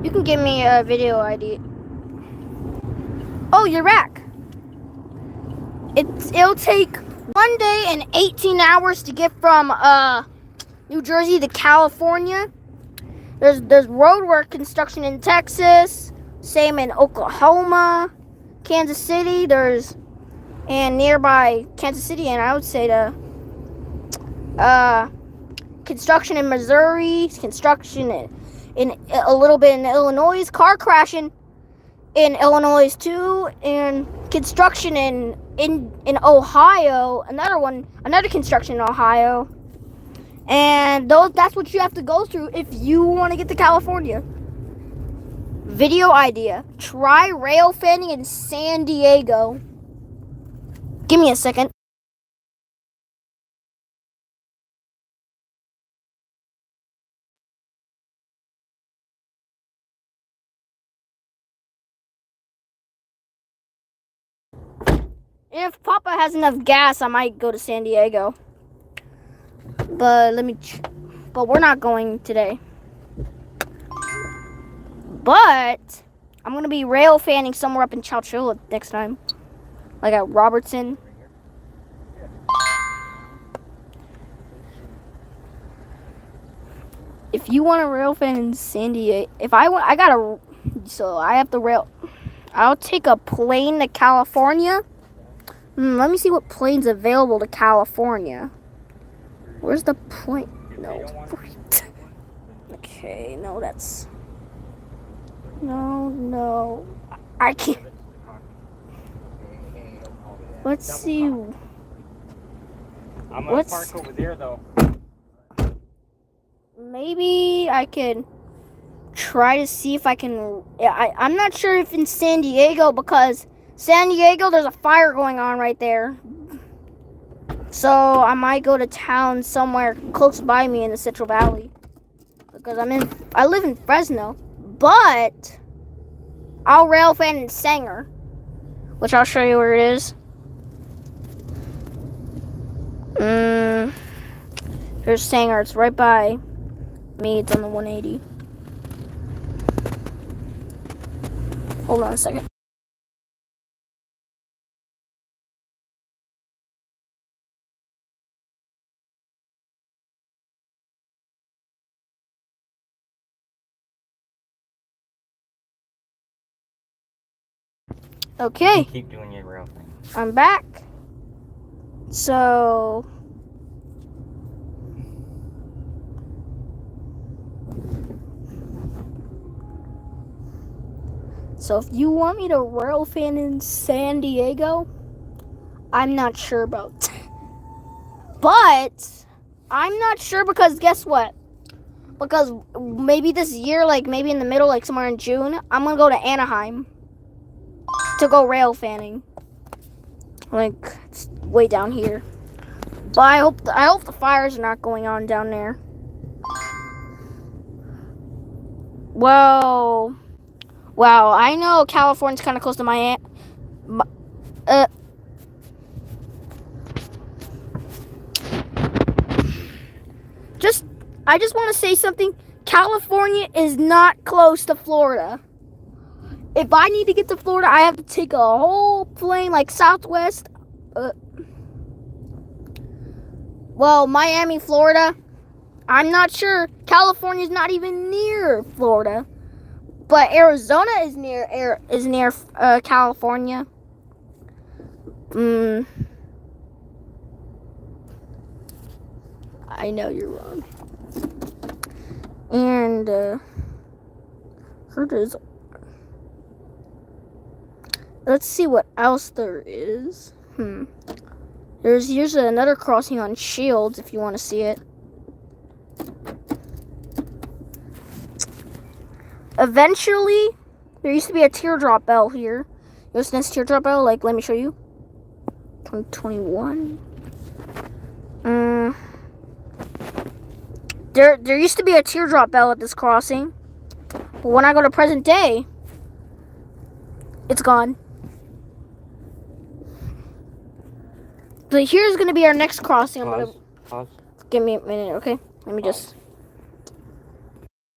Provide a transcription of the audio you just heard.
You can give me a video ID. Oh, you're back. It'll take 1 day and 18 hours to get from New Jersey to California. There's road work construction in Texas, same in Oklahoma, Kansas City. And nearby Kansas City, and I would say the construction in Missouri, construction in a little bit in Illinois, car crashing in Illinois too, and construction in Ohio, another construction in Ohio. And that's what you have to go through if you want to get to California. Video idea. Try railfanning in San Diego. Give me a second. If Papa has enough gas, I might go to San Diego. But but we're not going today. But I'm gonna be rail fanning somewhere up in Chowchilla next time, like at Robertson. If you want to rail fan in San Diego, I'll take a plane to California. Let me see what plane's available to California. Where's the plane? No. Okay, no, that's... No. I can't... Let's see. I'm gonna park over there, though. Maybe I can try to see if I can... I'm not sure if in San Diego, because San Diego, there's a fire going on right there. So I might go to town somewhere close by me in the Central Valley, because I live in Fresno, but I'll rail fan in Sanger, which I'll show you where it is. There's Sanger. It's right by me. It's on the 180. Hold on a second. Okay. Keep doing your rail thing. I'm back. So if you want me to rail fan in San Diego, I'm not sure about. But I'm not sure because guess what? Because maybe this year, like maybe in the middle, like somewhere in June, I'm gonna go to Anaheim to go rail fanning. Like it's way down here. But I hope the fires are not going on down there. Well, wow, I know California's kind of close to Miami. I just want to say something. California is not close to Florida. If I need to get to Florida, I have to take a whole plane like Southwest. Well, Miami, Florida. I'm not sure. California's not even near Florida, but Arizona is near California. I know you're wrong. And let's see what else there is. Here's another crossing on Shields if you want to see it. Eventually, there used to be a teardrop bell here. You listen to this teardrop bell? Like, let me show you. 2021. There used to be a teardrop bell at this crossing. But when I go to present day, it's gone. So here's going to be our next crossing. Pause. Give me a minute, okay? Let me just...